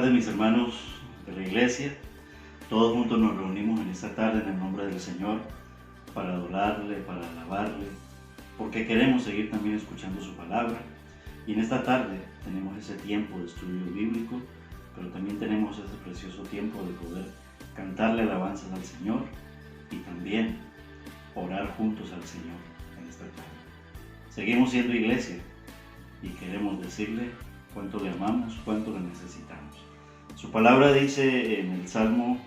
tardes, mis hermanos de la iglesia. Todos juntos nos reunimos en esta tarde en el nombre del Señor para adorarle, para alabarle, porque queremos seguir también escuchando su palabra. Y en esta tarde tenemos ese tiempo de estudio bíblico, pero también tenemos ese precioso tiempo de poder cantarle alabanzas al Señor y también orar juntos al Señor en esta tarde. Seguimos siendo iglesia y queremos decirle cuánto le amamos, cuánto le necesitamos. Su palabra dice en el Salmo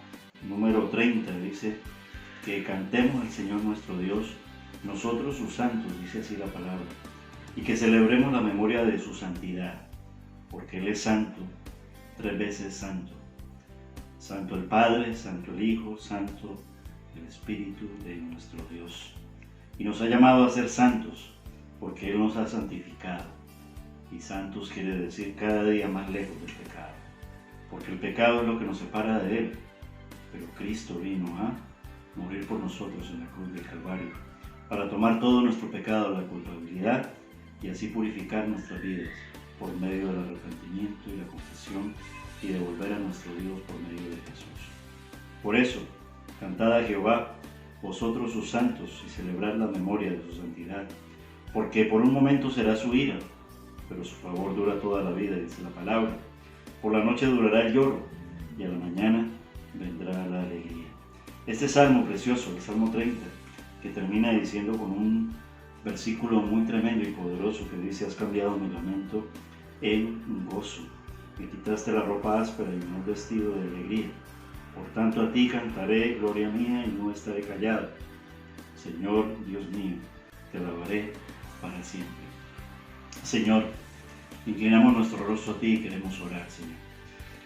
número 30, dice que cantemos al Señor nuestro Dios, nosotros sus santos, dice así la palabra, y que celebremos la memoria de su santidad, porque Él es santo, 3 veces santo. Santo el Padre, santo el Hijo, santo el Espíritu de nuestro Dios. Y nos ha llamado a ser santos, porque Él nos ha santificado. Y santos quiere decir cada día más lejos del pecado, porque el pecado es lo que nos separa de Él, pero Cristo vino a morir por nosotros en la cruz del Calvario, para tomar todo nuestro pecado, la culpabilidad, y así purificar nuestras vidas por medio del arrepentimiento y la confesión, y devolver a nuestro Dios por medio de Jesús. Por eso, cantad a Jehová, vosotros sus santos, y celebrad la memoria de su santidad, porque por un momento será su ira, pero su favor dura toda la vida, dice la palabra. Por la noche durará el lloro, y a la mañana vendrá la alegría. Este salmo precioso, el Salmo 30, que termina diciendo con un versículo muy tremendo y poderoso que dice: has cambiado mi lamento en un gozo, me quitaste la ropa áspera y me has vestido de alegría. Por tanto a ti cantaré, gloria mía, y no estaré callado. Señor Dios mío, te alabaré para siempre. Señor, inclinamos nuestro rostro a ti y queremos orar, Señor.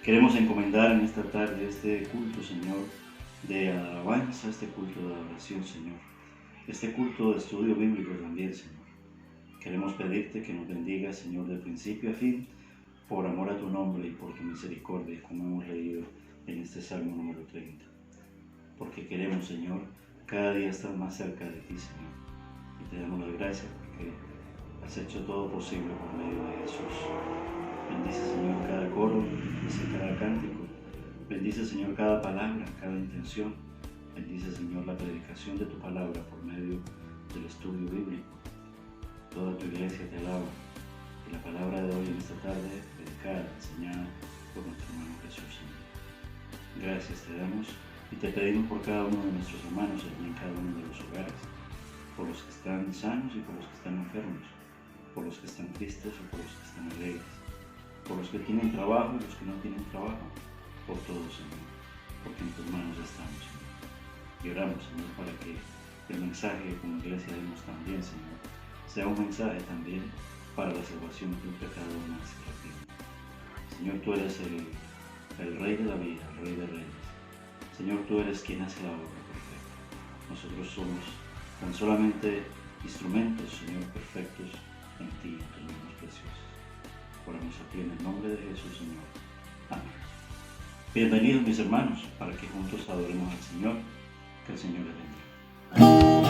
Queremos encomendar en esta tarde este culto, Señor, de alabanza, este culto de adoración, Señor. Este culto de estudio bíblico también, Señor. Queremos pedirte que nos bendigas, Señor, de principio a fin, por amor a tu nombre y por tu misericordia, como hemos leído en este Salmo número 30. Porque queremos, Señor, cada día estar más cerca de ti, Señor. Y te damos las gracias porque has hecho todo posible por medio de Jesús. Bendice, Señor, cada coro, bendice cada cántico, bendice, Señor, cada palabra, cada intención. Bendice, Señor, la predicación de tu palabra por medio del estudio bíblico. Toda tu iglesia te alaba. Y la palabra de hoy en esta tarde, predicada, enseñada por nuestro hermano Jesús, Señor. Gracias te damos y te pedimos por cada uno de nuestros hermanos en cada uno de los hogares, por los que están sanos y por los que están enfermos, por los que están tristes o por los que están alegres, por los que tienen trabajo y los que no tienen trabajo, por todos, Señor, porque en tus manos estamos, Señor. Y oramos, Señor, para que el mensaje que como iglesia demos también, Señor, sea un mensaje también para la salvación de cada uno de nuestras vidas. Señor, tú eres el Rey de la vida, el Rey de Reyes. Señor, tú eres quien hace la obra perfecta. Nosotros somos tan solamente instrumentos, Señor, perfectos en ti, en tus manos preciosas. Oramos a ti en el nombre de Jesús, Señor. Amén. Bienvenidos, mis hermanos, para que juntos adoremos al Señor. Que el Señor les bendiga.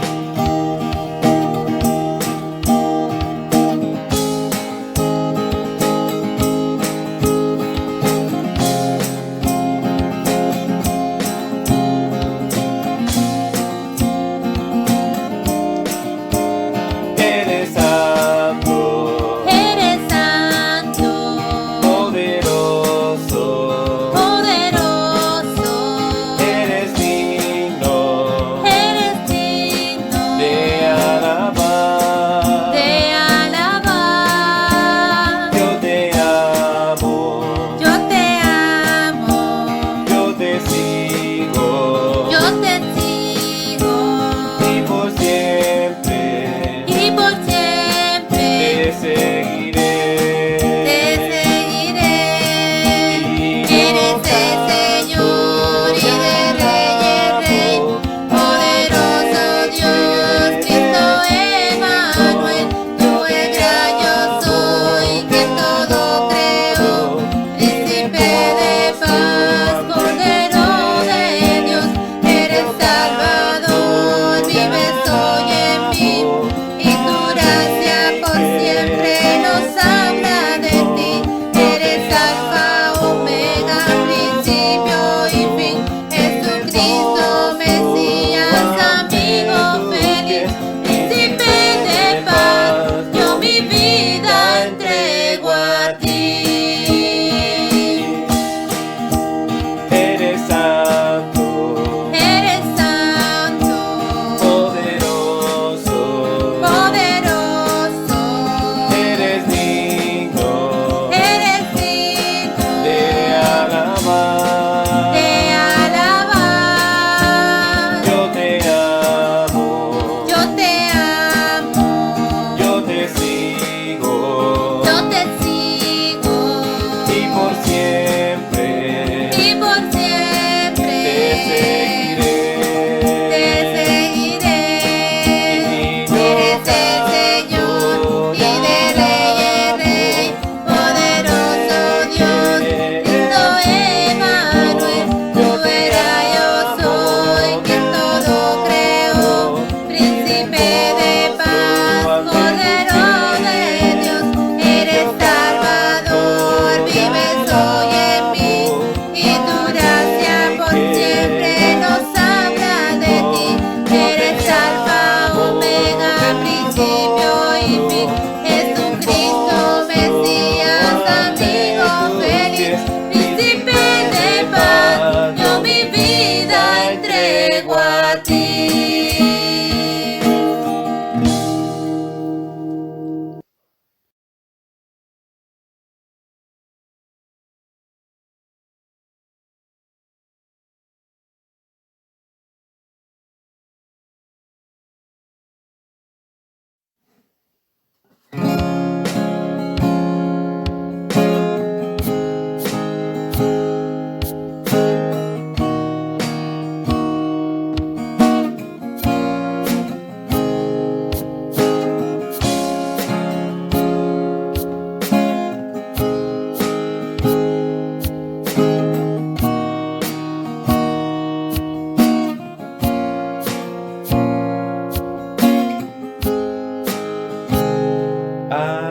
siempre nos habla de ti, eres alfa, omega.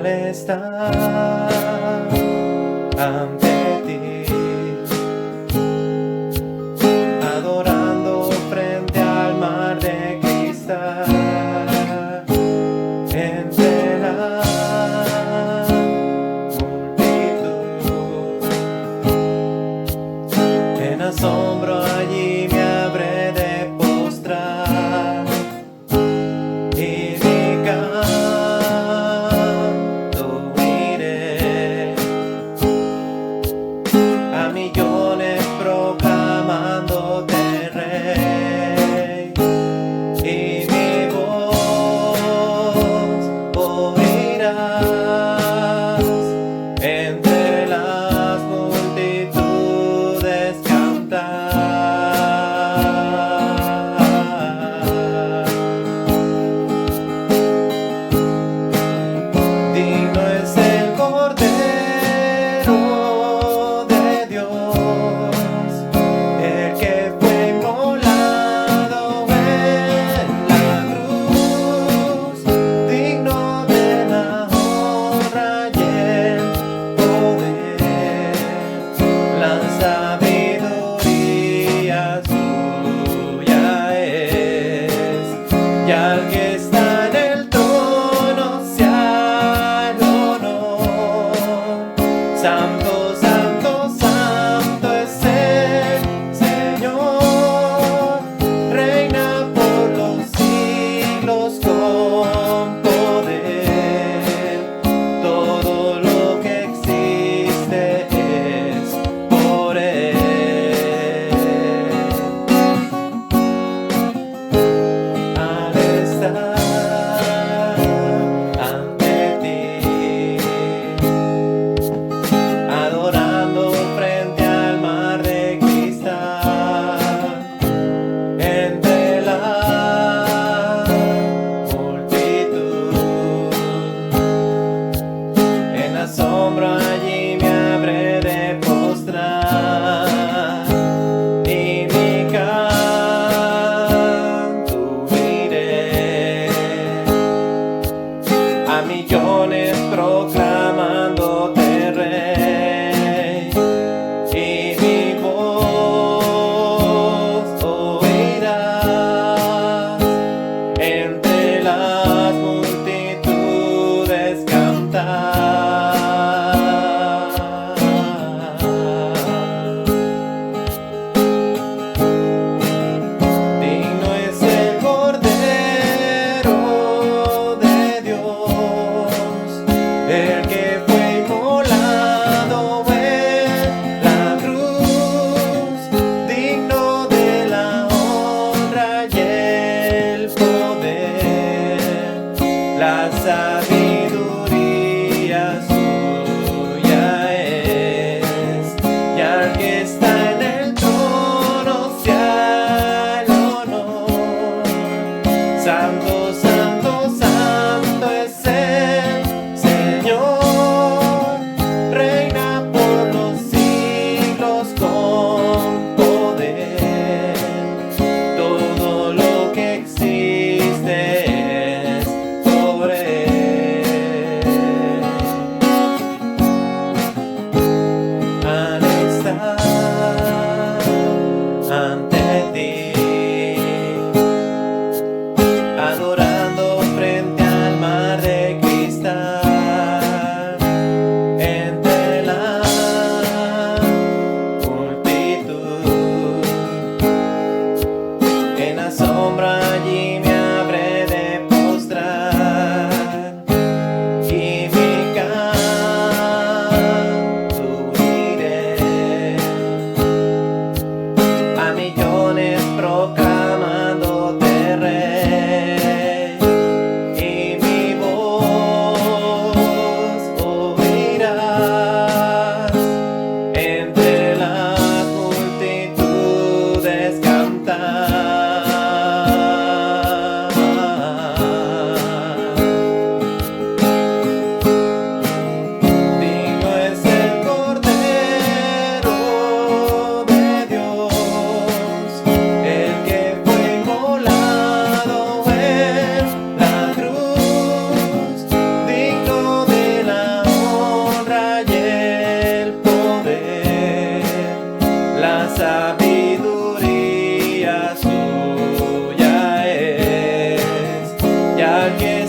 al estar ante ti, adorando frente al mar de cristal, entre la multitud, en asombro allí me habré de postrar y mi canto iré a millones proclamándote Rey, y mi voz oirás entre las multitudes cantar. Digno es el Cordero de Dios, el que fue inmolado en la cruz, digno de la honra y el poder, la sabiduría suya es, y al que está en el trono sea el honor. Santo, santo, santo es el Señor, reina por los siglos con poder. Todo lo que existe es por Él. Al estar ante ti, adorando frente al mar de cristal, entre la multitud, en asombro allí me habré de postrar y mi canto iré a millones proclamándote Rey, y mi voz oirás entre las multitudes cantar. Digno es el Cordero de Dios, el que fue inmolado en la cruz, digno de la honra y el poder, la sabiduría suya es, y al que está en el trono sea el honor. Santo, santo, santo es el Señor, reina por los siglos con poder. Todo lo que existe es por Él.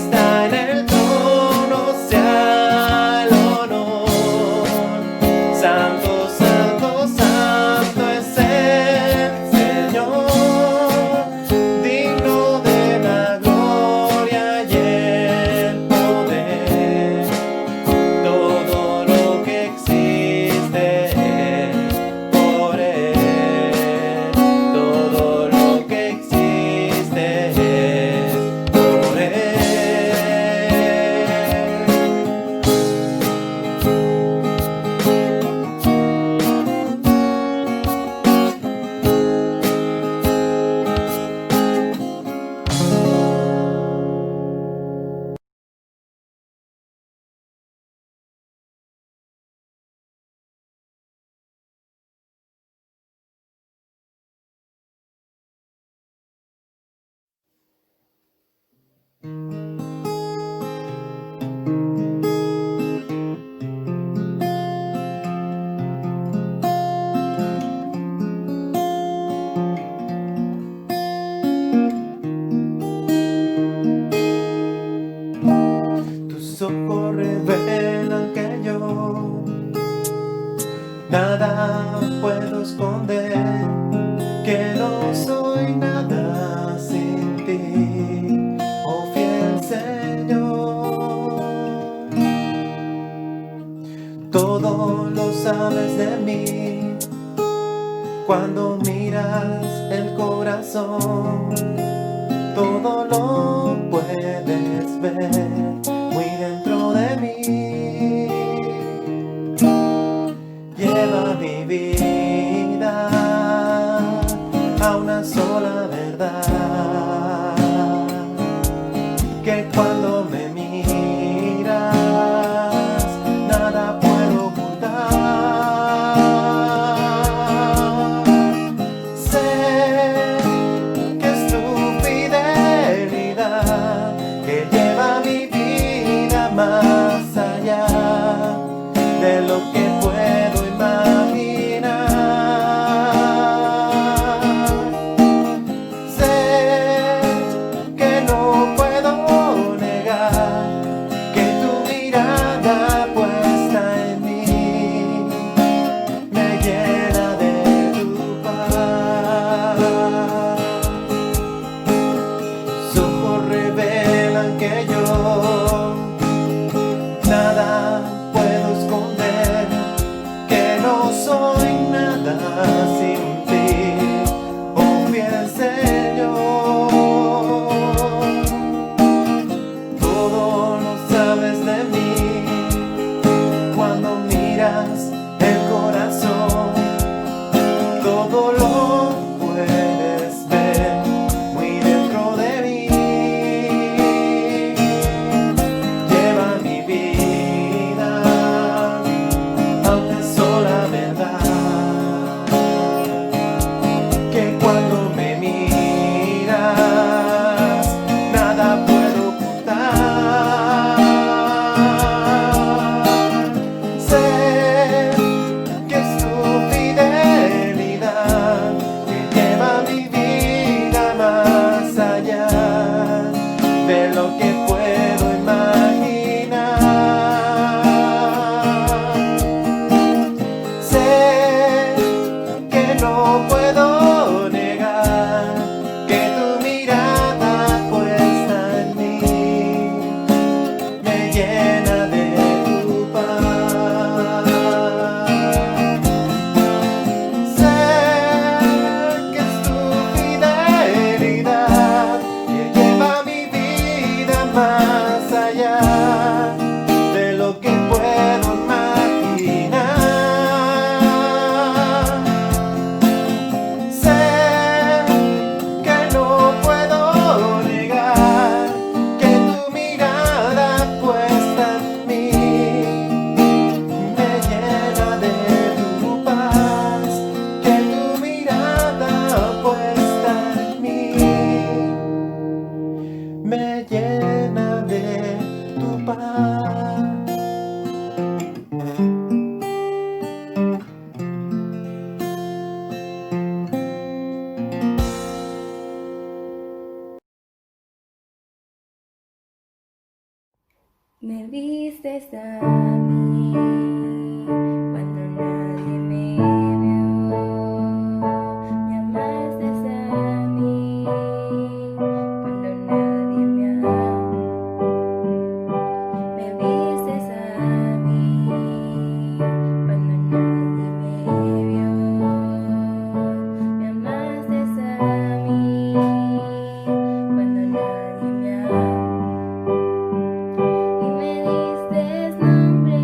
está en el trono sea el honor. Santo, santo, santo es el Señor, digno de la gloria y el poder. Todo lo que existe es por Él. Todo lo que existe es por Él. Tus ojos revelan que yo nada puedo esconder, que no soy nada sin ti, oh fiel Señor. Todo lo sabes de mí, cuando miras el corazón, todo lo puedes ver muy dentro de mí. Lleva mi vida a una sola verdad, que cuando me miras nada puedo ocultar. Sé que es tu fidelidad que lleva mi vida más allá de lo que puedo imaginar. Sé que no puedo negar que tu mirada puesta en mí me llena de tu paz. Tus ojos revelan que yo nada puedo esconder, que no soy nada sin ti, oh fiel Señor. Todo lo sabes de mí, cuando miras el corazón, todo lo puedes ver muy dentro de mí. Lleva mi vida a una sola verdad, que cuando me miras nada puedo ocultar. Sé que es tu fidelidad que lleva mi vida más allá de lo que puedo imaginar. Sé que no puedo negar que tu mirada puesta en mí me llena de tu paz. Sé que es tu fidelidad que lleva mi vida más allá de lo que puedo imaginar. Sé que no puedo negar que tu mirada puesta en mí me llena de tu paz, que tu mirada puesta en mí me llena de tu paz. Me vistes a mí cuando nadie me vio. Me amaste a mí cuando nadie me amó. Me vistes a mí cuando nadie me vio. Me amaste a mí cuando nadie me amó. Y me diste nombre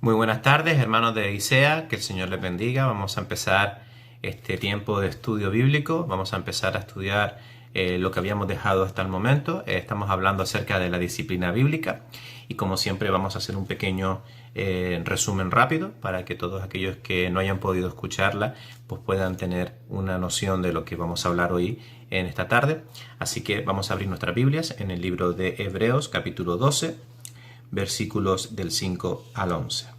Muy buenas tardes, hermanos de ISEA, que el Señor les bendiga. Vamos a empezar este tiempo de estudio bíblico. Vamos a empezar a estudiar lo que habíamos dejado hasta el momento. Estamos hablando acerca de la disciplina bíblica y como siempre vamos a hacer un pequeño resumen rápido para que todos aquellos que no hayan podido escucharla pues puedan tener una noción de lo que vamos a hablar hoy en esta tarde. Así que vamos a abrir nuestras Biblias en el libro de Hebreos capítulo 12, versículos del 5 al 11.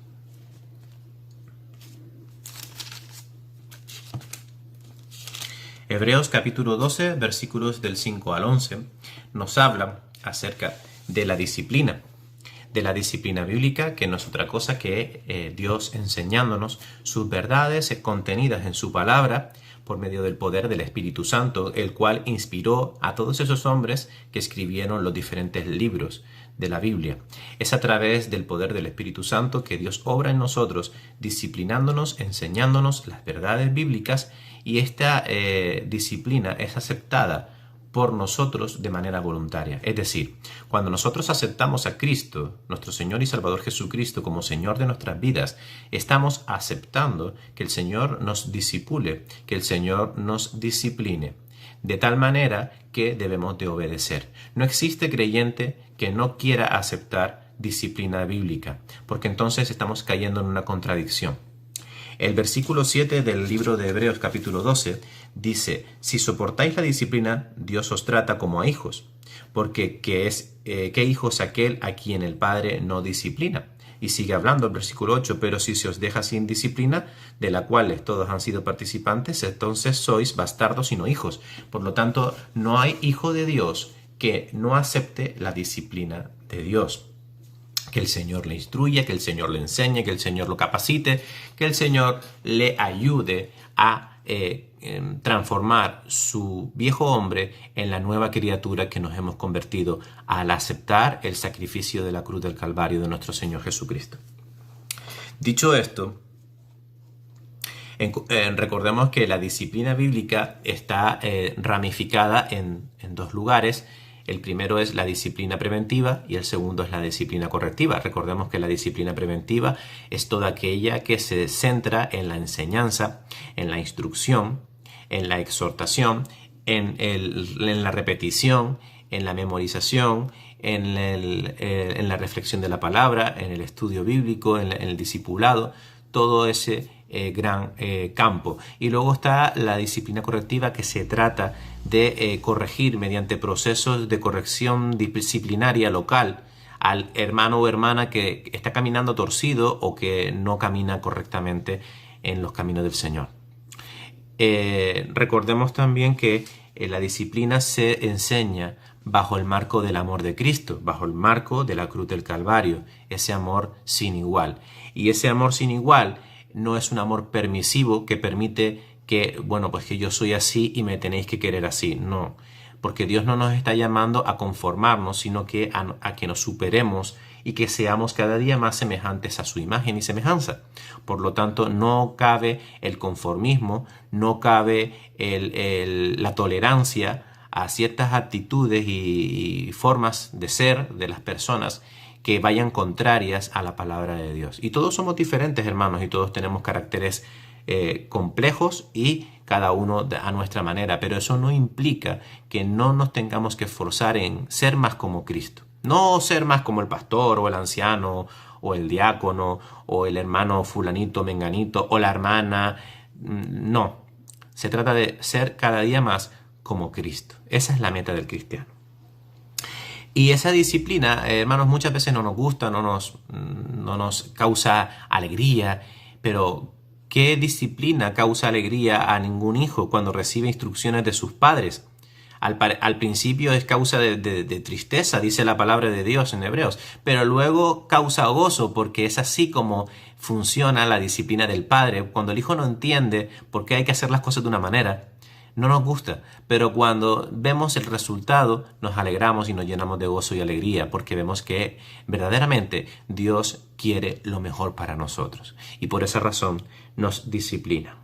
Hebreos capítulo 12, versículos del 5 al 11, nos habla acerca de la disciplina bíblica, que no es otra cosa que Dios enseñándonos sus verdades contenidas en su palabra por medio del poder del Espíritu Santo, el cual inspiró a todos esos hombres que escribieron los diferentes libros de la Biblia. Es a través del poder del Espíritu Santo que Dios obra en nosotros, disciplinándonos, enseñándonos las verdades bíblicas, y esta disciplina es aceptada por nosotros de manera voluntaria. Es decir, cuando nosotros aceptamos a Cristo, nuestro Señor y Salvador Jesucristo, como Señor de nuestras vidas, estamos aceptando que el Señor nos discipule, que el Señor nos discipline, de tal manera que debemos de obedecer. No existe creyente que no quiera aceptar disciplina bíblica, porque entonces estamos cayendo en una contradicción. El versículo 7 del libro de Hebreos capítulo 12 dice: si soportáis la disciplina, Dios os trata como a hijos, porque ¿qué hijo es aquel a quien el Padre no disciplina? Y sigue hablando el versículo 8: pero si se os deja sin disciplina, de la cual todos han sido participantes, entonces sois bastardos y no hijos. Por lo tanto, no hay hijo de Dios que no acepte la disciplina de Dios. Que el Señor le instruya, que el Señor le enseñe, que el Señor lo capacite, que el Señor le ayude a transformar su viejo hombre en la nueva criatura que nos hemos convertido al aceptar el sacrificio de la cruz del Calvario de nuestro Señor Jesucristo. Dicho esto, recordemos que la disciplina bíblica está ramificada en dos lugares. El primero es la disciplina preventiva y el segundo es la disciplina correctiva. Recordemos que la disciplina preventiva es toda aquella que se centra en la enseñanza, en la instrucción, en la exhortación, en la repetición, en la memorización, en la reflexión de la palabra, en el estudio bíblico, en el discipulado, todo ese gran campo. Y luego está la disciplina correctiva, que se trata de corregir mediante procesos de corrección disciplinaria local al hermano o hermana que está caminando torcido o que no camina correctamente en los caminos del Señor. Recordemos también que la disciplina se enseña bajo el marco del amor de Cristo, bajo el marco de la cruz del Calvario, ese amor sin igual. Y ese amor sin igual no es un amor permisivo que permite que, pues que yo soy así y me tenéis que querer así. No, porque Dios no nos está llamando a conformarnos, sino que a que nos superemos y que seamos cada día más semejantes a su imagen y semejanza. Por lo tanto, no cabe el conformismo, no cabe la tolerancia a ciertas actitudes y formas de ser de las personas que vayan contrarias a la palabra de Dios. Y todos somos diferentes, hermanos, y todos tenemos caracteres complejos y cada uno a nuestra manera, pero eso no implica que no nos tengamos que esforzar en ser más como Cristo. No ser más como el pastor o el anciano o el diácono o el hermano fulanito, menganito o la hermana. No, se trata de ser cada día más como Cristo. Esa es la meta del cristiano. Y esa disciplina, hermanos, muchas veces no nos gusta, no nos causa alegría, pero ¿qué disciplina causa alegría a ningún hijo cuando recibe instrucciones de sus padres? Al principio es causa de tristeza, dice la palabra de Dios en Hebreos, pero luego causa gozo, porque es así como funciona la disciplina del padre. Cuando el hijo no entiende por qué hay que hacer las cosas de una manera, no nos gusta, pero cuando vemos el resultado nos alegramos y nos llenamos de gozo y alegría, porque vemos que verdaderamente Dios quiere lo mejor para nosotros y por esa razón nos disciplina.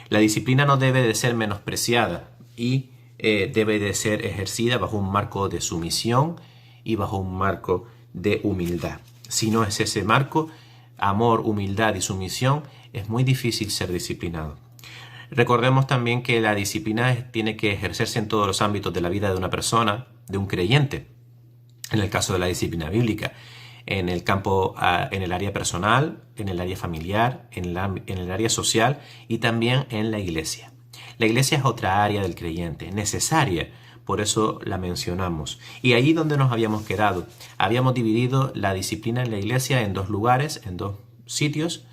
La disciplina no debe de ser menospreciada y debe de ser ejercida bajo un marco de sumisión y bajo un marco de humildad. Si no es ese marco, amor, humildad y sumisión, es muy difícil ser disciplinado. Recordemos también que la disciplina tiene que ejercerse en todos los ámbitos de la vida de una persona, de un creyente. En el caso de la disciplina bíblica, en el campo, en el área personal, en el área familiar, en el área social y también en la iglesia. La iglesia es otra área del creyente, necesaria, por eso la mencionamos. Y ahí donde nos habíamos quedado, habíamos dividido la disciplina en la iglesia en dos lugares, en dos sitios,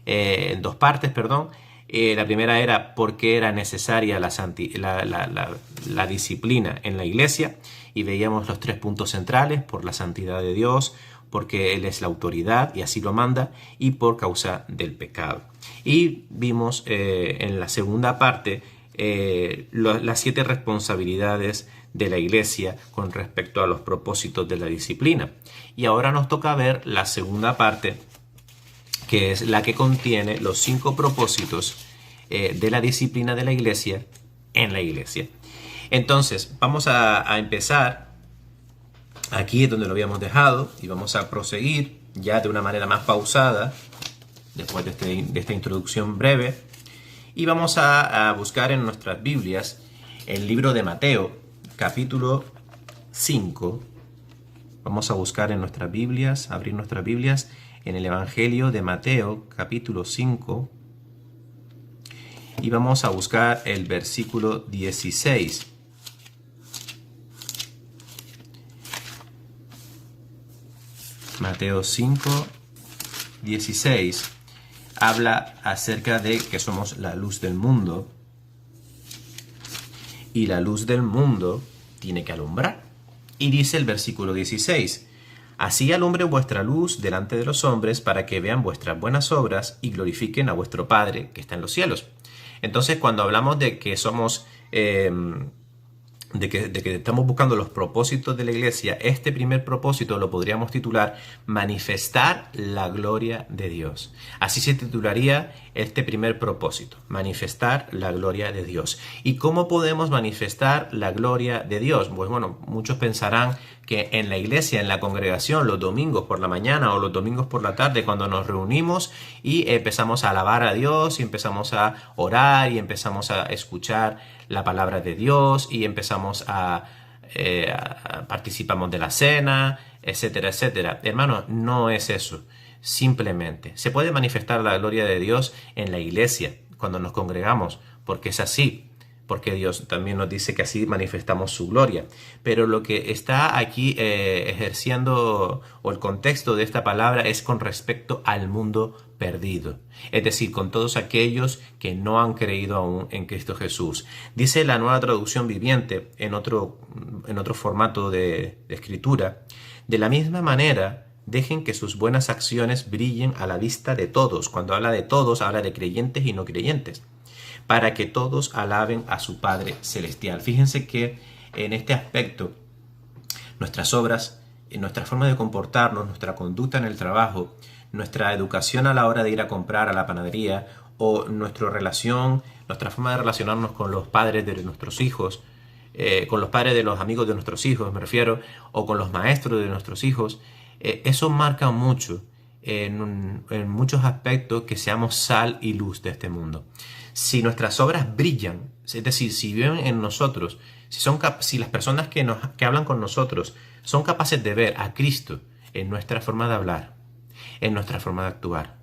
en dos partes, perdón. La primera era por qué era necesaria la disciplina en la iglesia, y veíamos los 3 puntos centrales: por la santidad de Dios, porque Él es la autoridad y así lo manda, y por causa del pecado. Y vimos en la segunda parte las 7 responsabilidades de la iglesia con respecto a los propósitos de la disciplina. Y ahora nos toca ver la segunda parte, que es la que contiene los 5 propósitos de la disciplina de la iglesia en la iglesia. Entonces, vamos a empezar aquí donde lo habíamos dejado y vamos a proseguir ya de una manera más pausada después de esta introducción breve, y vamos a buscar en nuestras Biblias el libro de Mateo, capítulo 5. Vamos a buscar en nuestras Biblias, abrir nuestras Biblias en el Evangelio de Mateo, capítulo 5, y vamos a buscar el versículo 16. Mateo 5, 16 habla acerca de que somos la luz del mundo, y la luz del mundo tiene que alumbrar. Y dice el versículo 16: así alumbre vuestra luz delante de los hombres, para que vean vuestras buenas obras y glorifiquen a vuestro Padre que está en los cielos. Entonces, cuando hablamos de que somos de que estamos buscando los propósitos de la iglesia, este primer propósito lo podríamos titular manifestar la gloria de Dios. Así se titularía este primer propósito, manifestar la gloria de Dios. ¿Y cómo podemos manifestar la gloria de Dios? Pues bueno, muchos pensarán que en la iglesia, en la congregación, los domingos por la mañana o los domingos por la tarde, cuando nos reunimos y empezamos a alabar a Dios y empezamos a orar y empezamos a escuchar la palabra de Dios y empezamos participamos de la cena, etcétera, etcétera. Hermano, no es eso. Simplemente se puede manifestar la gloria de Dios en la iglesia cuando nos congregamos, porque es así, porque Dios también nos dice que así manifestamos su gloria. Pero lo que está aquí ejerciendo, o el contexto de esta palabra, es con respecto al mundo perdido, es decir, con todos aquellos que no han creído aún en Cristo Jesús. Dice la Nueva Traducción Viviente en otro formato de escritura: de la misma manera, dejen que sus buenas acciones brillen a la vista de todos. Cuando habla de todos, habla de creyentes y no creyentes, para que todos alaben a su Padre Celestial. Fíjense que en este aspecto, nuestras obras, nuestra forma de comportarnos, nuestra conducta en el trabajo, nuestra educación a la hora de ir a comprar a la panadería, o nuestra forma de relacionarnos con los padres de nuestros hijos, con los padres de los amigos de nuestros hijos, me refiero, o con los maestros de nuestros hijos, eso marca mucho en muchos aspectos que seamos sal y luz de este mundo. Si nuestras obras brillan, es decir, si viven en nosotros, si las personas que hablan con nosotros son capaces de ver a Cristo en nuestra forma de hablar, en nuestra forma de actuar,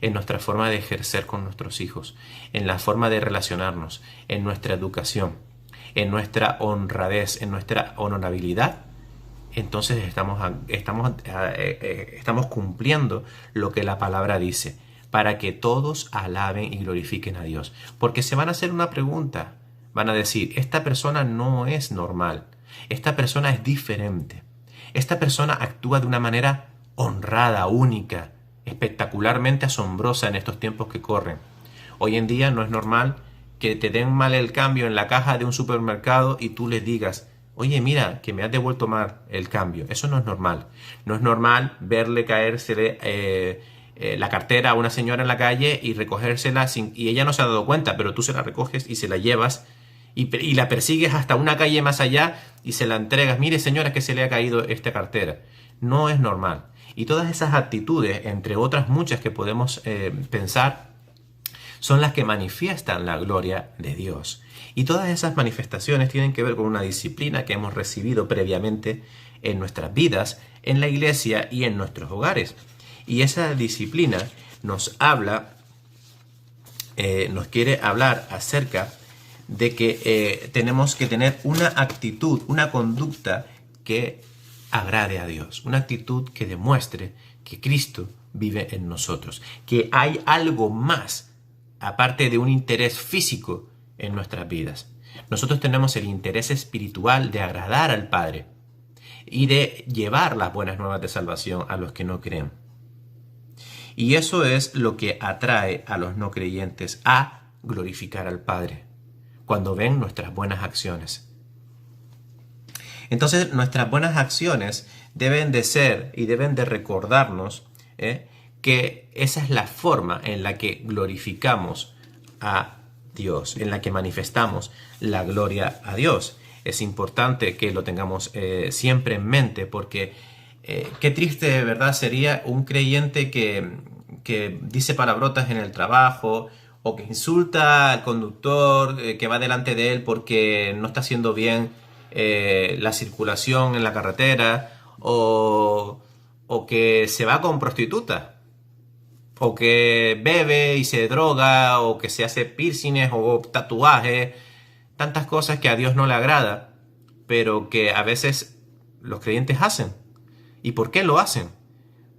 en nuestra forma de ejercer con nuestros hijos, en la forma de relacionarnos, en nuestra educación, en nuestra honradez, en nuestra honorabilidad, entonces estamos cumpliendo lo que la palabra dice, para que todos alaben y glorifiquen a Dios. Porque se van a hacer una pregunta, van a decir: esta persona no es normal, esta persona es diferente, esta persona actúa de una manera honrada, única, espectacularmente asombrosa en estos tiempos que corren. Hoy en día no es normal que te den mal el cambio en la caja de un supermercado y tú les digas: oye, mira, que me has devuelto mal el cambio. Eso no es normal. No es normal verle caérsele la cartera a una señora en la calle y recogérsela y ella no se ha dado cuenta, pero tú se la recoges y se la llevas y la persigues hasta una calle más allá y se la entregas: mire, señora, que se le ha caído esta cartera. No es normal. Y todas esas actitudes, entre otras muchas que podemos pensar, son las que manifiestan la gloria de Dios. Y todas esas manifestaciones tienen que ver con una disciplina que hemos recibido previamente en nuestras vidas, en la iglesia y en nuestros hogares. Y esa disciplina nos habla, nos quiere hablar acerca de que tenemos que tener una actitud, una conducta que agrade a Dios, una actitud que demuestre que Cristo vive en nosotros, que hay algo más aparte de un interés físico en nuestras vidas. Nosotros tenemos el interés espiritual de agradar al Padre y de llevar las buenas nuevas de salvación a los que no creen. Y eso es lo que atrae a los no creyentes a glorificar al Padre, cuando ven nuestras buenas acciones. Entonces, nuestras buenas acciones deben de ser y deben de recordarnos que esa es la forma en la que glorificamos a Dios, en la que manifestamos la gloria a Dios. Es importante que lo tengamos siempre en mente, porque qué triste, ¿verdad?, sería un creyente que dice palabrotas en el trabajo, o que insulta al conductor que va delante de él porque no está haciendo bien la circulación en la carretera, o que se va con prostitutas, o que bebe y se droga, o que se hace piercings o tatuajes, tantas cosas que a Dios no le agrada, pero que a veces los creyentes hacen. ¿Y por qué lo hacen?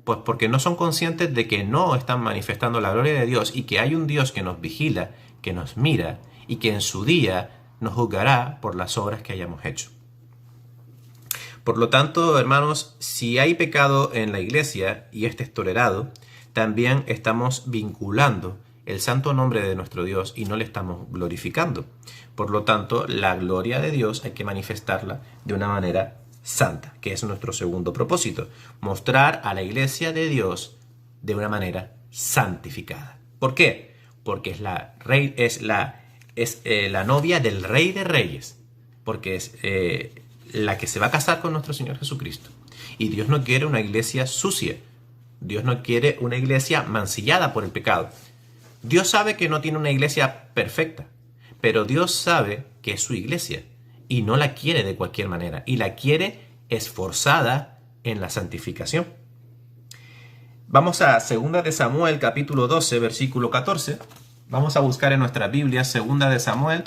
Pues porque no son conscientes de que no están manifestando la gloria de Dios, y que hay un Dios que nos vigila, que nos mira, y que en su día nos juzgará por las obras que hayamos hecho. Por lo tanto, hermanos, si hay pecado en la iglesia y este es tolerado, también estamos vinculando el santo nombre de nuestro Dios y no le estamos glorificando. Por lo tanto, la gloria de Dios hay que manifestarla de una manera santa, que es nuestro segundo propósito: mostrar a la iglesia de Dios de una manera santificada. ¿Por qué? Porque es la novia del Rey de Reyes, porque es la que se va a casar con nuestro Señor Jesucristo. Y Dios no quiere una iglesia sucia. Dios no quiere una iglesia mancillada por el pecado. Dios sabe que no tiene una iglesia perfecta, pero Dios sabe que es su iglesia y no la quiere de cualquier manera, y la quiere esforzada en la santificación. Vamos a 2 de Samuel, capítulo 12, versículo 14. Vamos a buscar en nuestra Biblia 2 de Samuel.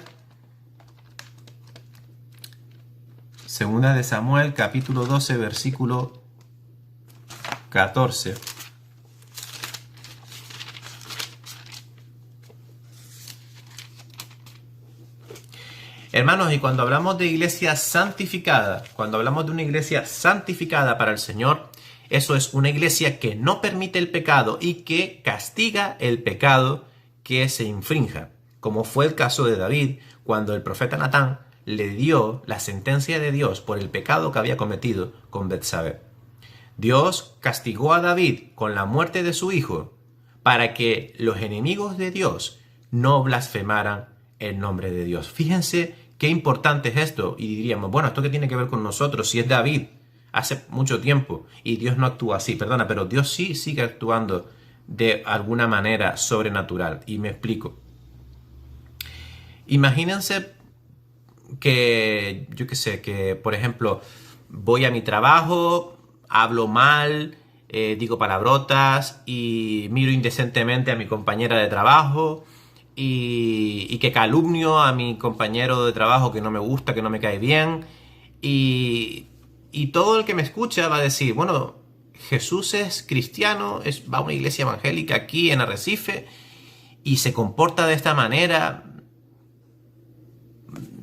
2 de Samuel, capítulo 12, versículo 14. Hermanos, y cuando hablamos de iglesia santificada, cuando hablamos de una iglesia santificada para el Señor, eso es una iglesia que no permite el pecado y que castiga el pecado que se infrinja, como fue el caso de David, cuando el profeta Natán le dio la sentencia de Dios por el pecado que había cometido con Betsabé. Dios castigó a David con la muerte de su hijo para que los enemigos de Dios no blasfemaran el nombre de Dios. Fíjense qué importante es esto. Y diríamos, bueno, ¿esto qué tiene que ver con nosotros? Si es David, hace mucho tiempo, y Dios no actúa así, perdona, pero Dios sí sigue actuando de alguna manera sobrenatural. Y me explico. Imagínense que, yo qué sé, que por ejemplo, voy a mi trabajo, hablo mal, digo palabrotas y miro indecentemente a mi compañera de trabajo, y que calumnio a mi compañero de trabajo que no me gusta, que no me cae bien, y todo el que me escucha va a decir, bueno, Jesús es cristiano, va a una iglesia evangélica aquí en Arrecife y se comporta de esta manera.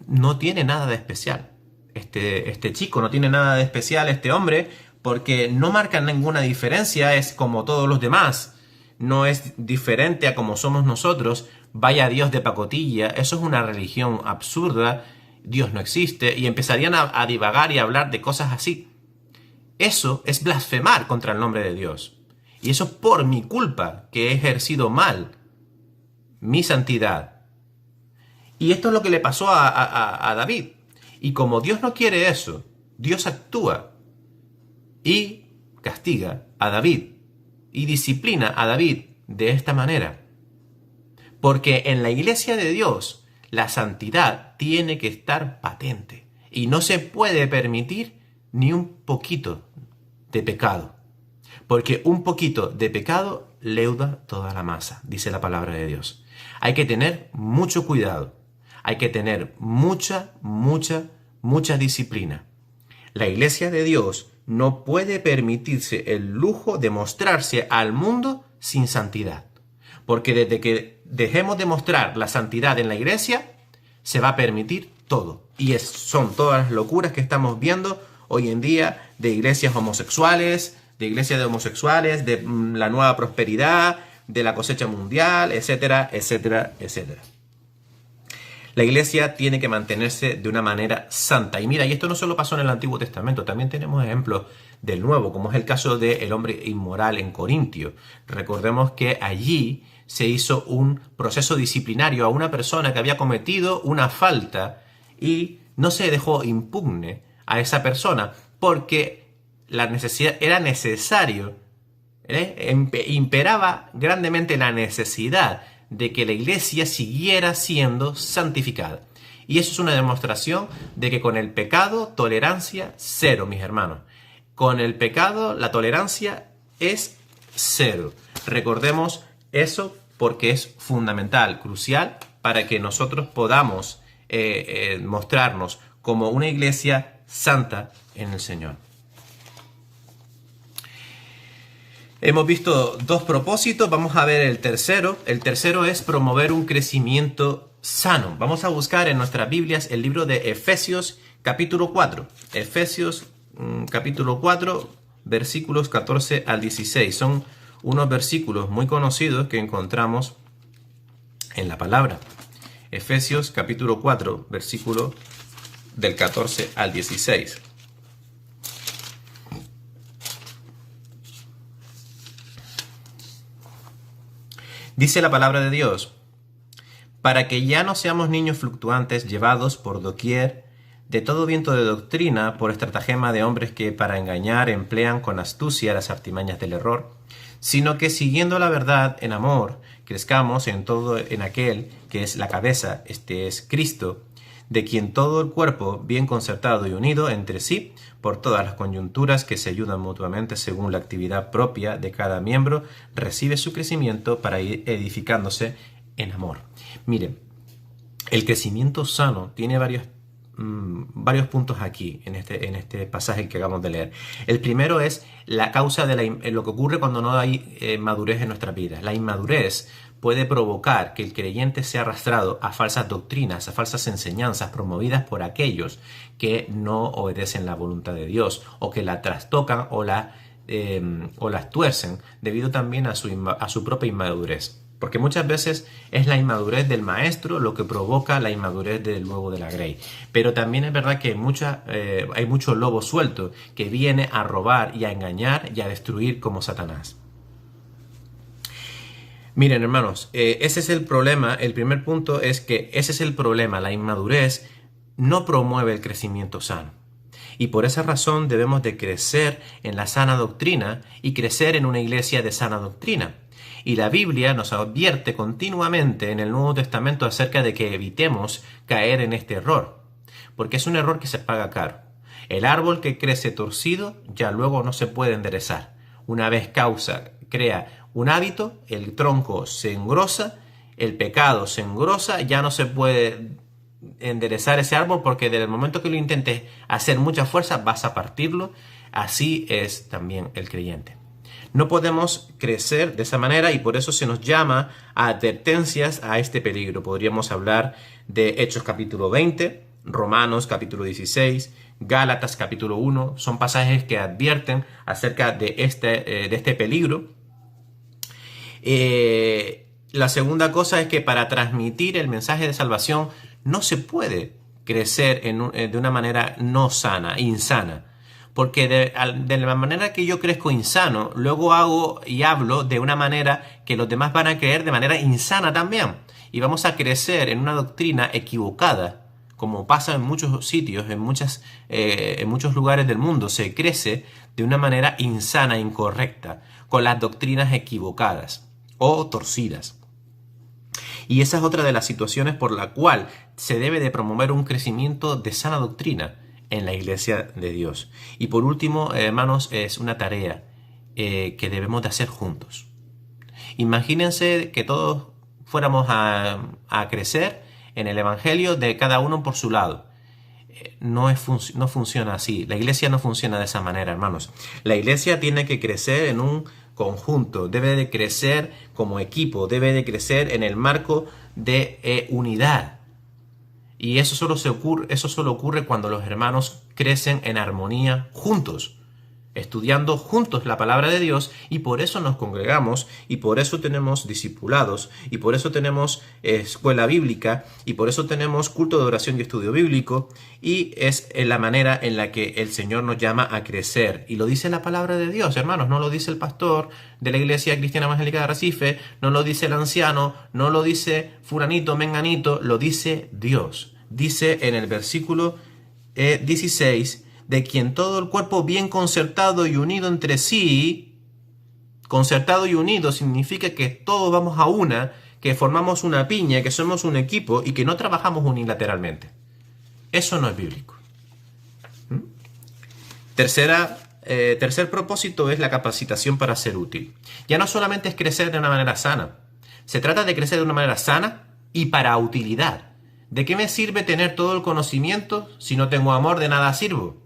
No tiene nada de especial este chico, no tiene nada de especial este hombre, porque no marca ninguna diferencia, es como todos los demás, no es diferente a como somos nosotros. Vaya Dios de pacotilla, eso es una religión absurda, Dios no existe, y empezarían a divagar y a hablar de cosas así. Eso es blasfemar contra el nombre de Dios, y eso por mi culpa, que he ejercido mal mi santidad. Y esto es lo que le pasó a David. Y como Dios no quiere eso, Dios actúa y castiga a David y disciplina a David de esta manera. Porque en la iglesia de Dios la santidad tiene que estar patente y no se puede permitir ni un poquito de pecado. Porque un poquito de pecado leuda toda la masa, dice la palabra de Dios. Hay que tener mucho cuidado. Hay que tener mucha disciplina. La iglesia de Dios no puede permitirse el lujo de mostrarse al mundo sin santidad. Porque desde que dejemos de mostrar la santidad en la iglesia, se va a permitir todo. Y son todas las locuras que estamos viendo hoy en día de iglesias homosexuales, de la nueva prosperidad, de la cosecha mundial, etcétera, etcétera, etcétera. La iglesia tiene que mantenerse de una manera santa. Y mira, y esto no solo pasó en el Antiguo Testamento, también tenemos ejemplos del Nuevo, como es el caso del hombre inmoral en Corintio. Recordemos que allí se hizo un proceso disciplinario a una persona que había cometido una falta y no se dejó impugne a esa persona porque la necesidad era necesario, imperaba grandemente la necesidad de que la iglesia siguiera siendo santificada. Y eso es una demostración de que con el pecado, tolerancia cero, mis hermanos. Con el pecado, la tolerancia es cero. Recordemos eso porque es fundamental, crucial, para que nosotros podamos mostrarnos como una iglesia santa en el Señor. Hemos visto dos propósitos, vamos a ver el tercero. El tercero es promover un crecimiento sano. Vamos a buscar en nuestras Biblias el libro de Efesios capítulo 4. Efesios capítulo 4, versículos 14 al 16. Son unos versículos muy conocidos que encontramos en la palabra. Efesios capítulo 4, versículo del 14 al 16. Dice la palabra de Dios: para que ya no seamos niños fluctuantes llevados por doquier de todo viento de doctrina por estratagema de hombres que para engañar emplean con astucia las artimañas del error, sino que siguiendo la verdad en amor, crezcamos en todo en aquel que es la cabeza, este es Cristo, de quien todo el cuerpo, bien concertado y unido entre sí, por todas las coyunturas que se ayudan mutuamente según la actividad propia de cada miembro, recibe su crecimiento para ir edificándose en amor. Miren, el crecimiento sano tiene varios puntos aquí en este pasaje que acabamos de leer. El primero es la causa de lo que ocurre cuando no hay madurez en nuestras vidas. La inmadurez puede provocar que el creyente sea arrastrado a falsas doctrinas, a falsas enseñanzas promovidas por aquellos que no obedecen la voluntad de Dios o que la trastocan o las tuercen debido también a su propia inmadurez. Porque muchas veces es la inmadurez del maestro lo que provoca la inmadurez del huevo de la grey. Pero también es verdad que hay mucho lobo suelto que viene a robar y a engañar y a destruir como Satanás. Miren, hermanos, ese es el problema. El primer punto es que ese es el problema. La inmadurez no promueve el crecimiento sano. Y por esa razón debemos de crecer en la sana doctrina y crecer en una iglesia de sana doctrina. Y la Biblia nos advierte continuamente en el Nuevo Testamento acerca de que evitemos caer en este error, porque es un error que se paga caro. El árbol que crece torcido ya luego no se puede enderezar. Una vez crea un hábito, el tronco se engrosa, el pecado se engrosa, ya no se puede enderezar ese árbol porque desde el momento que lo intentes hacer mucha fuerza vas a partirlo. Así es también el creyente. No podemos crecer de esa manera y por eso se nos llama a advertencias a este peligro. Podríamos hablar de Hechos capítulo 20, Romanos capítulo 16, Gálatas capítulo 1. Son pasajes que advierten acerca de este peligro. La segunda cosa es que para transmitir el mensaje de salvación no se puede crecer de una manera no sana, insana. Porque de la manera que yo crezco insano, luego hago y hablo de una manera que los demás van a creer de manera insana también. Y vamos a crecer en una doctrina equivocada como pasa en muchos sitios, en muchos lugares del mundo, se crece de una manera insana, incorrecta, con las doctrinas equivocadas o torcidas. Y esa es otra de las situaciones por la cual se debe de promover un crecimiento de sana doctrina en la Iglesia de Dios. Y por último, hermanos, es una tarea que debemos de hacer juntos. Imagínense que todos fuéramos a crecer en el Evangelio de cada uno por su lado. No funciona así. La Iglesia no funciona de esa manera, hermanos. La Iglesia tiene que crecer en un conjunto, debe de crecer como equipo, debe de crecer en el marco de unidad. Y eso solo ocurre cuando los hermanos crecen en armonía juntos, estudiando juntos la palabra de Dios, y por eso nos congregamos, y por eso tenemos discipulados, y por eso tenemos escuela bíblica, y por eso tenemos culto de oración y estudio bíblico, y es la manera en la que el Señor nos llama a crecer. Y lo dice la palabra de Dios, hermanos, no lo dice el pastor de la Iglesia Cristiana Evangélica de Arrecife, no lo dice el anciano, no lo dice fulanito, menganito, lo dice Dios. Dice en el versículo 16, de quien todo el cuerpo bien concertado y unido entre sí. Concertado y unido significa que todos vamos a una, que formamos una piña, que somos un equipo y que no trabajamos unilateralmente. Eso no es bíblico. Tercer propósito es la capacitación para ser útil. Ya no solamente es crecer de una manera sana, se trata de crecer de una manera sana y para utilidad. ¿De qué me sirve tener todo el conocimiento si no tengo amor? De nada sirvo.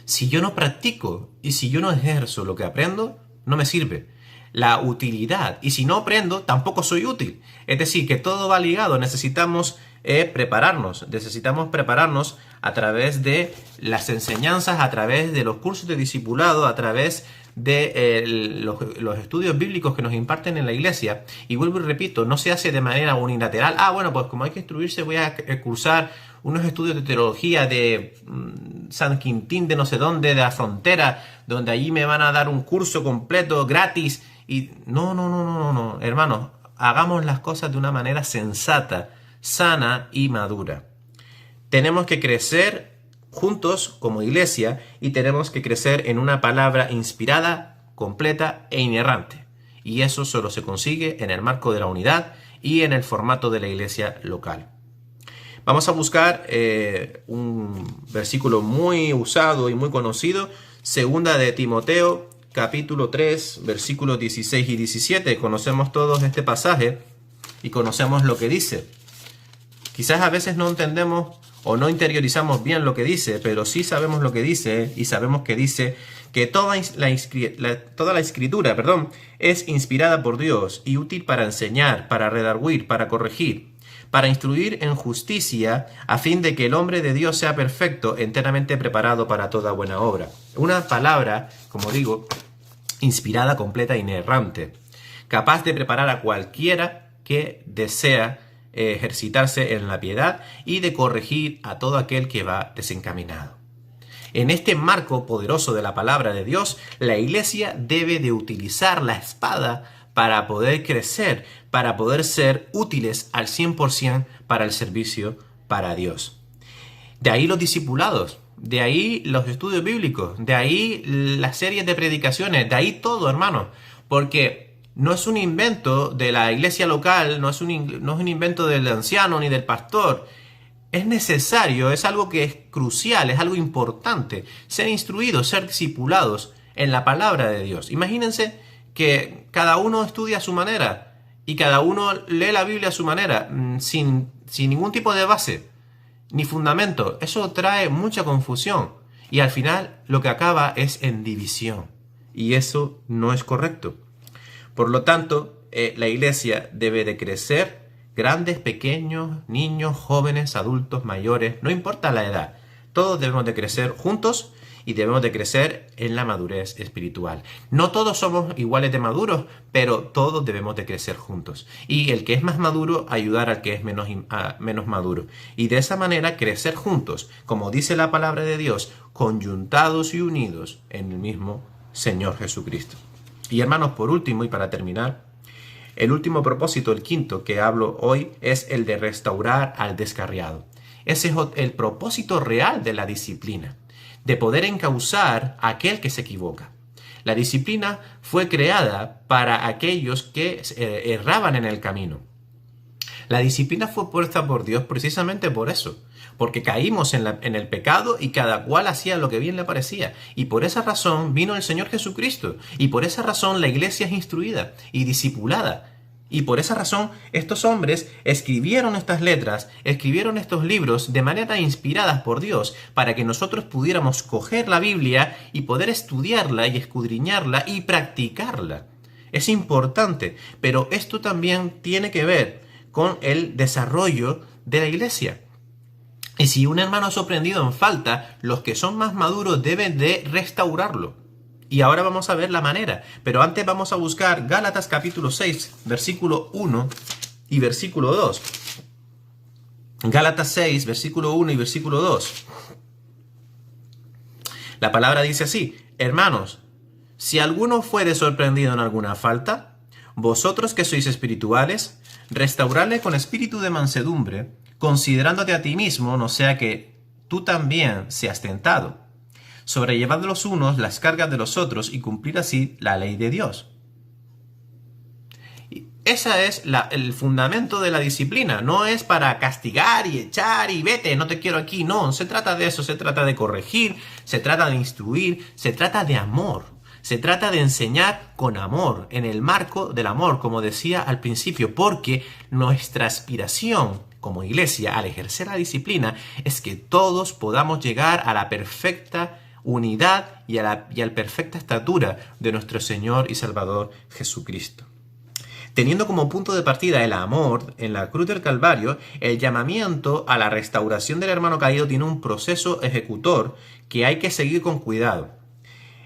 Si yo no practico y si yo no ejerzo lo que aprendo, no me sirve. La utilidad. Y si no aprendo, tampoco soy útil. Es decir, que todo va ligado. Necesitamos prepararnos. Necesitamos prepararnos a través de las enseñanzas, a través de los cursos de discipulado, a través de los estudios bíblicos que nos imparten en la iglesia. Y vuelvo y repito, no se hace de manera unilateral. Bueno, pues como hay que instruirse, voy a cursar unos estudios de teología de San Quintín de no sé dónde, de la Frontera, donde allí me van a dar un curso completo gratis. Y no, hermanos, hagamos las cosas de una manera sensata, sana y madura. Tenemos que crecer juntos como iglesia y tenemos que crecer en una palabra inspirada, completa e inerrante. Y eso solo se consigue en el marco de la unidad y en el formato de la iglesia local. Vamos a buscar un versículo muy usado y muy conocido, segunda de Timoteo, capítulo 3, versículos 16 y 17. Conocemos todos este pasaje y conocemos lo que dice. Quizás a veces no entendemos o no interiorizamos bien lo que dice, pero sí sabemos lo que dice, y sabemos que dice que toda la escritura, es inspirada por Dios y útil para enseñar, para redarguir, para corregir, para instruir en justicia, a fin de que el hombre de Dios sea perfecto, enteramente preparado para toda buena obra. Una palabra, como digo, inspirada, completa e inerrante, capaz de preparar a cualquiera que desea ejercitarse en la piedad y de corregir a todo aquel que va desencaminado. En este marco poderoso de la palabra de Dios, la iglesia debe de utilizar la espada para poder crecer, para poder ser útiles al 100% para el servicio para Dios. De ahí los discipulados, de ahí los estudios bíblicos, de ahí las series de predicaciones, de ahí todo, hermanos, porque no es un invento de la iglesia local, no es un invento del anciano ni del pastor. Es necesario, es algo que es crucial, es algo importante, ser instruidos, ser discipulados en la palabra de Dios. Imagínense que cada uno estudia a su manera y cada uno lee la Biblia a su manera, sin ningún tipo de base ni fundamento. Eso trae mucha confusión y al final lo que acaba es en división, y eso no es correcto. Por lo tanto, la iglesia debe de crecer, grandes, pequeños, niños, jóvenes, adultos, mayores, no importa la edad. Todos debemos de crecer juntos y debemos de crecer en la madurez espiritual. No todos somos iguales de maduros, pero todos debemos de crecer juntos. Y el que es más maduro, ayudar al que es menos maduro. Y de esa manera crecer juntos, como dice la palabra de Dios, conyuntados y unidos en el mismo Señor Jesucristo. Y hermanos, por último y para terminar, el último propósito, el quinto que hablo hoy, es el de restaurar al descarriado. Ese es el propósito real de la disciplina, de poder encauzar a aquel que se equivoca. La disciplina fue creada para aquellos que erraban en el camino. La disciplina fue puesta por Dios precisamente por eso, porque caímos en el pecado y cada cual hacía lo que bien le parecía. Y por esa razón vino el Señor Jesucristo. Y por esa razón la iglesia es instruida y discipulada. Y por esa razón estos hombres escribieron estas letras, escribieron estos libros de manera inspiradas por Dios para que nosotros pudiéramos coger la Biblia y poder estudiarla y escudriñarla y practicarla. Es importante, pero esto también tiene que ver con el desarrollo de la iglesia. Y si un hermano ha sorprendido en falta, los que son más maduros deben de restaurarlo. Y ahora vamos a ver la manera. Pero antes vamos a buscar Gálatas capítulo 6, versículo 1 y versículo 2. Gálatas 6, versículo 1 y versículo 2. La palabra dice así: hermanos, si alguno fuere sorprendido en alguna falta, vosotros que sois espirituales, restauradle con espíritu de mansedumbre, considerándote a ti mismo, no sea que tú también seas tentado. Sobrellevad los unos las cargas de los otros y cumplir así la ley de Dios. Ese es el fundamento de la disciplina. No es para castigar y echar y vete, no te quiero aquí. No, se trata de eso, se trata de corregir, se trata de instruir, se trata de amor. Se trata de enseñar con amor, en el marco del amor, como decía al principio, porque nuestra aspiración como iglesia al ejercer la disciplina es que todos podamos llegar a la perfecta unidad y a la perfecta estatura de nuestro Señor y Salvador Jesucristo. Teniendo como punto de partida el amor en la cruz del Calvario, el llamamiento a la restauración del hermano caído tiene un proceso ejecutor que hay que seguir con cuidado.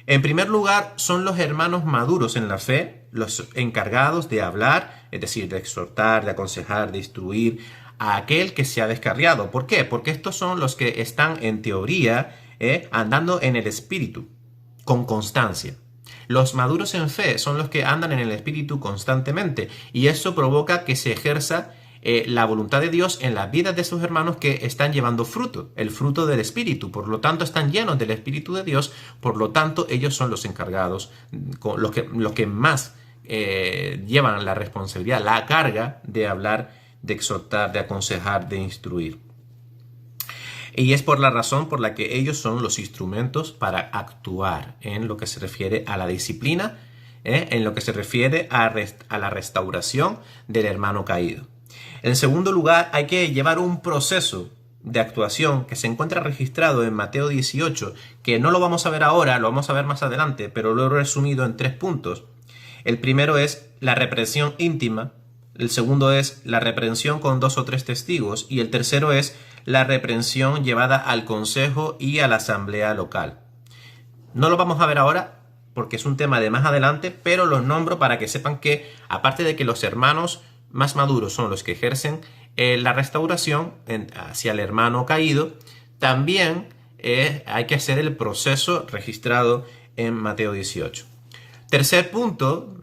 En primer lugar, son los hermanos maduros en la fe, los encargados de hablar, es decir, de exhortar, de aconsejar, de instruir a aquel que se ha descarriado. ¿Por qué? Porque estos son los que están, en teoría, andando en el Espíritu, con constancia. Los maduros en fe son los que andan en el Espíritu constantemente, y eso provoca que se ejerza la voluntad de Dios en las vidas de sus hermanos que están llevando fruto, el fruto del Espíritu. Por lo tanto, están llenos del Espíritu de Dios. Por lo tanto, ellos son los encargados, los que más llevan la responsabilidad, la carga de hablar, de exhortar, de aconsejar, de instruir. Y es por la razón por la que ellos son los instrumentos para actuar en lo que se refiere a la disciplina, en lo que se refiere a la restauración del hermano caído. En segundo lugar, hay que llevar un proceso de actuación que se encuentra registrado en Mateo 18, que no lo vamos a ver ahora, lo vamos a ver más adelante, pero lo he resumido en 3 puntos. El primero es la reprensión íntima, el segundo es la reprensión con 2 o 3 testigos y el tercero es la reprensión llevada al consejo y a la asamblea local. No lo vamos a ver ahora porque es un tema de más adelante, pero los nombro para que sepan que, aparte de que los hermanos más maduros son los que ejercen la restauración hacia el hermano caído, también hay que hacer el proceso registrado en Mateo 18. Tercer punto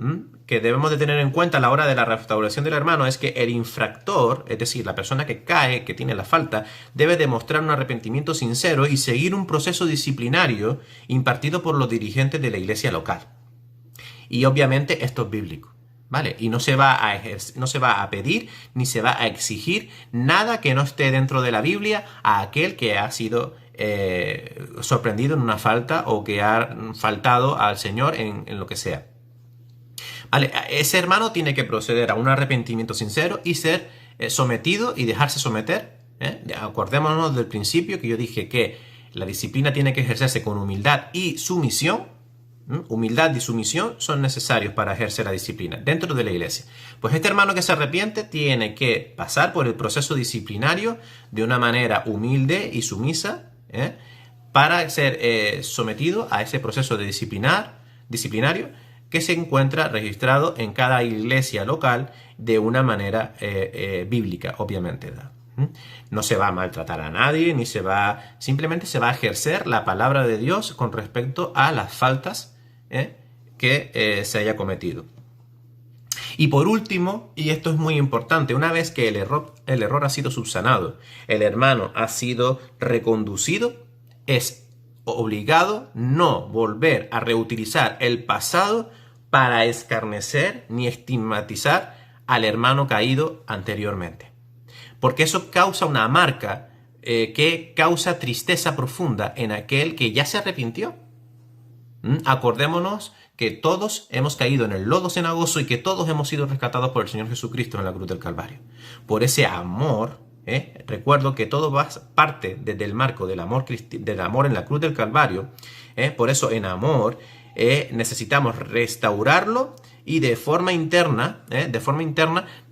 que debemos de tener en cuenta a la hora de la restauración del hermano es que el infractor, es decir, la persona que cae, que tiene la falta, debe demostrar un arrepentimiento sincero y seguir un proceso disciplinario impartido por los dirigentes de la iglesia local. Y obviamente esto es bíblico, ¿vale? Y no se va a pedir ni se va a exigir nada que no esté dentro de la Biblia a aquel que ha sido sorprendido en una falta o que ha faltado al Señor en lo que sea. Vale, ese hermano tiene que proceder a un arrepentimiento sincero y ser sometido y dejarse someter. Acordémonos del principio que yo dije que la disciplina tiene que ejercerse con humildad y sumisión. Humildad y sumisión son necesarios para ejercer la disciplina dentro de la iglesia. Pues este hermano que se arrepiente tiene que pasar por el proceso disciplinario de una manera humilde y sumisa, para ser sometido a ese proceso de disciplinario que se encuentra registrado en cada iglesia local de una manera bíblica, obviamente. No se va a maltratar a nadie, simplemente se va a ejercer la palabra de Dios con respecto a las faltas que se haya cometido. Y por último, y esto es muy importante, una vez que el error ha sido subsanado, el hermano ha sido reconducido, es obligado no volver a reutilizar el pasado para escarnecer ni estigmatizar al hermano caído anteriormente. Porque eso causa una marca que causa tristeza profunda en aquel que ya se arrepintió. Acordémonos que todos hemos caído en el lodo cenagoso y que todos hemos sido rescatados por el Señor Jesucristo en la cruz del Calvario. Por ese amor, recuerdo que todo parte desde el marco del amor en la cruz del Calvario. Por eso en amor necesitamos restaurarlo y de forma interna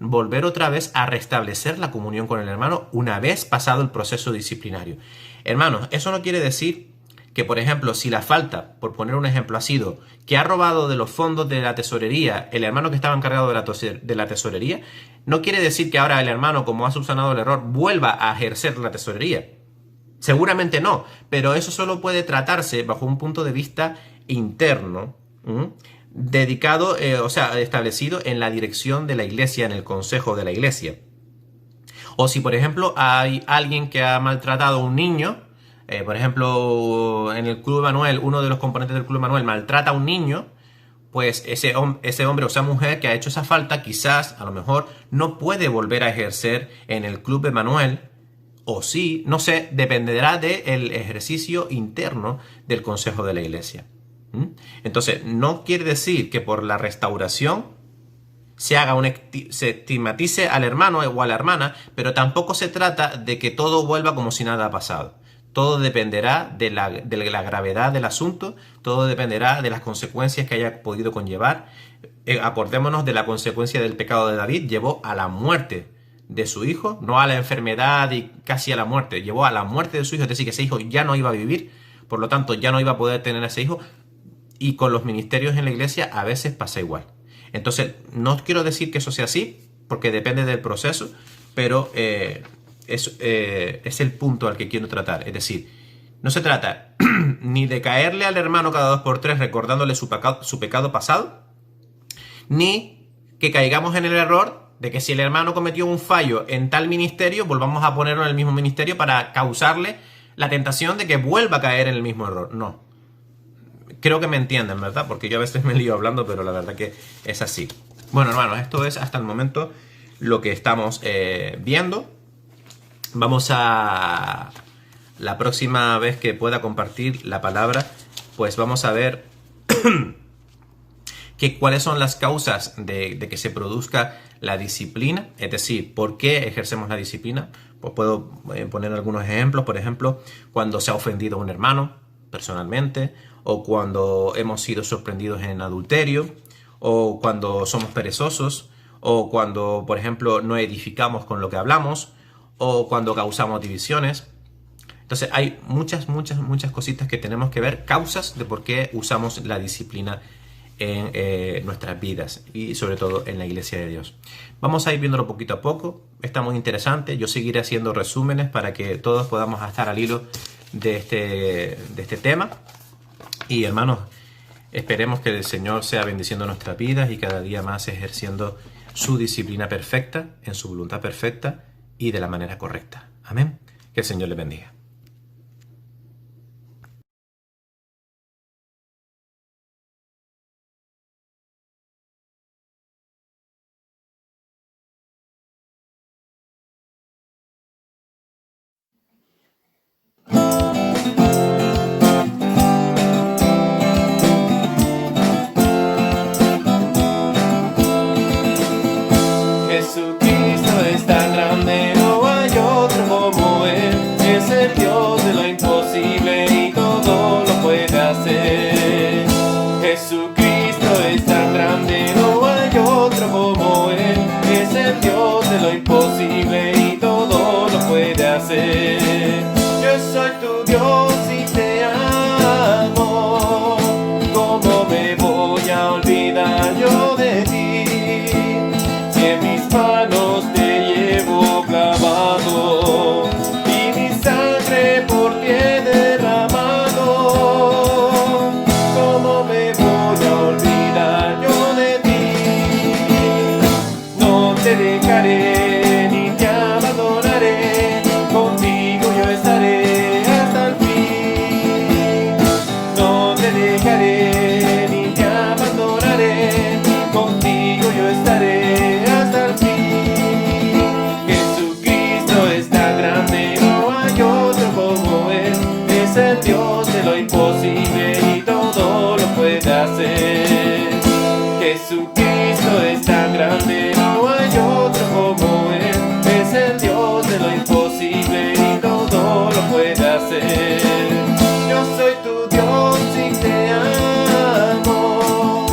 volver otra vez a restablecer la comunión con el hermano una vez pasado el proceso disciplinario. Hermanos, eso no quiere decir que, por ejemplo, si la falta, por poner un ejemplo, ha sido que ha robado de los fondos de la tesorería el hermano que estaba encargado de la tesorería, no quiere decir que ahora el hermano, como ha subsanado el error, vuelva a ejercer la tesorería. Seguramente no, pero eso solo puede tratarse bajo un punto de vista interno, dedicado, establecido en la dirección de la iglesia, en el consejo de la iglesia. O si, por ejemplo, hay alguien que ha maltratado a un niño, por ejemplo, en el Club Emanuel, uno de los componentes del Club Emanuel maltrata a un niño, pues ese hombre o esa mujer que ha hecho esa falta, quizás, a lo mejor, no puede volver a ejercer en el Club Emanuel, o sí, no sé, dependerá del ejercicio interno del consejo de la iglesia. Entonces, no quiere decir que por la restauración se estigmatice al hermano o a la hermana, pero tampoco se trata de que todo vuelva como si nada ha pasado. Todo dependerá de la gravedad del asunto, todo dependerá de las consecuencias que haya podido conllevar. Acordémonos de la consecuencia del pecado de David, llevó a la muerte de su hijo, no a la enfermedad y casi a la muerte, llevó a la muerte de su hijo, es decir, que ese hijo ya no iba a vivir, por lo tanto ya no iba a poder tener a ese hijo, y con los ministerios en la iglesia a veces pasa igual. Entonces, no quiero decir que eso sea así, porque depende del proceso, pero es el punto al que quiero tratar. Es decir, no se trata ni de caerle al hermano cada 2 por 3 recordándole su pecado pasado, ni que caigamos en el error de que si el hermano cometió un fallo en tal ministerio, volvamos a ponerlo en el mismo ministerio para causarle la tentación de que vuelva a caer en el mismo error. No. Creo que me entienden, ¿verdad? Porque yo a veces me lío hablando, pero la verdad que es así. Bueno, hermanos, esto es hasta el momento lo que estamos viendo. Vamos a... La próxima vez que pueda compartir la palabra, pues vamos a ver cuáles son las causas de que se produzca la disciplina. Es decir, ¿por qué ejercemos la disciplina? Pues puedo poner algunos ejemplos. Por ejemplo, cuando se ha ofendido a un hermano personalmente, o cuando hemos sido sorprendidos en adulterio, o cuando somos perezosos, o cuando, por ejemplo, no edificamos con lo que hablamos, o cuando causamos divisiones. Entonces hay muchas cositas que tenemos que ver, causas de por qué usamos la disciplina en nuestras vidas y sobre todo en la iglesia de Dios. Vamos a ir viéndolo poquito a poco, está muy interesante. Yo seguiré haciendo resúmenes para que todos podamos estar al hilo de este tema. Y hermanos, esperemos que el Señor sea bendiciendo nuestras vidas y cada día más ejerciendo su disciplina perfecta, en su voluntad perfecta y de la manera correcta. Amén. Que el Señor les bendiga. Jesucristo es tan grande, no hay otro como Él. Es el Dios de lo imposible y todo lo puede hacer. Jesucristo es tan grande, no hay otro como Él. Es el Dios de lo imposible y todo lo puede hacer. Yo soy tu Dios y te amo. ¿Cómo me voy a olvidar yo de ti? En mis manos te llevo clavado y mi sangre por ti he derramado. ¿Cómo me voy a olvidar yo de ti? dejaré ni te abandonaré, contigo yo estaré hasta el fin. No te dejaré ni te abandonaré, contigo yo estaré hasta el fin. Jesucristo es tan grande, no hay otro como Él, es el Dios de lo imposible y todo lo puede hacer. Jesucristo es tan grande, no hay otro como Él, es el Dios de lo imposible y todo lo puede hacer. Yo soy tu Dios y te amo,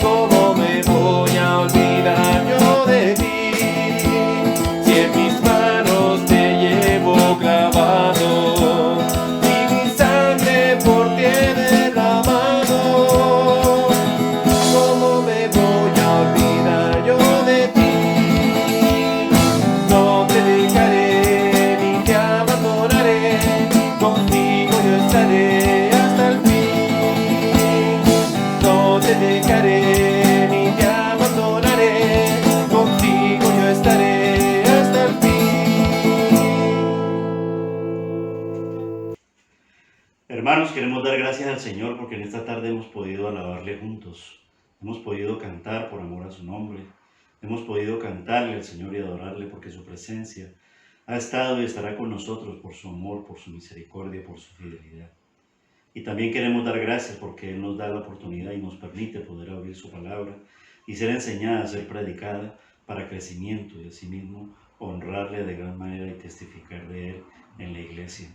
¿cómo me voy a olvidar yo de ti? Si en mis manos te llevo clavado y mi sangre por ti he derramado, ¿cómo me voy a olvidar yo de ti? No te dejaré ni te abandonaré, contigo yo estaré hasta el fin. No te dejaré ni te abandonaré, contigo yo estaré hasta el fin. Hermanos, queremos dar gracias al Señor porque en esta tarde hemos podido alabarle juntos. Hemos podido cantar por amor a su nombre. Hemos podido cantarle al Señor y adorarle porque su presencia ha estado y estará con nosotros por su amor, por su misericordia, por su fidelidad. Y también queremos dar gracias porque Él nos da la oportunidad y nos permite poder abrir su palabra y ser enseñada, ser predicada para crecimiento y asimismo honrarle de gran manera y testificar de Él en la iglesia.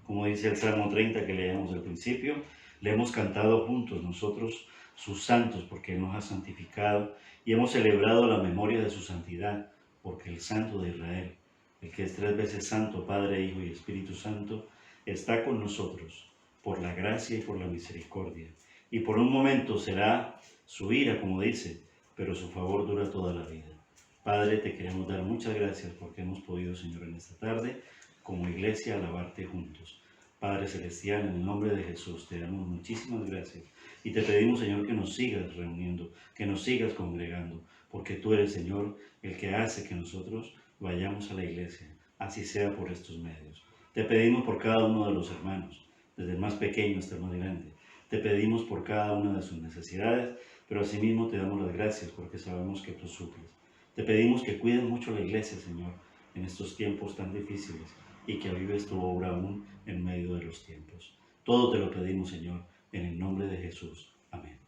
Como dice el Salmo 30 que leíamos al principio, le hemos cantado juntos nosotros sus santos porque Él nos ha santificado y hemos celebrado la memoria de su santidad porque el Santo de Israel, el que es 3 veces santo, Padre, Hijo y Espíritu Santo, está con nosotros por la gracia y por la misericordia. Y por un momento será su ira, como dice, pero su favor dura toda la vida. Padre, te queremos dar muchas gracias porque hemos podido, Señor, en esta tarde, como iglesia, alabarte juntos. Padre Celestial, en el nombre de Jesús, te damos muchísimas gracias. Y te pedimos, Señor, que nos sigas reuniendo, que nos sigas congregando, porque tú eres, Señor, el que hace que nosotros vayamos a la iglesia, así sea por estos medios. Te pedimos por cada uno de los hermanos, desde el más pequeño hasta el más grande. Te pedimos por cada una de sus necesidades, pero asimismo te damos las gracias porque sabemos que tú suples. Te pedimos que cuides mucho la iglesia, Señor, en estos tiempos tan difíciles y que avives tu obra aún en medio de los tiempos. Todo te lo pedimos, Señor, en el nombre de Jesús. Amén.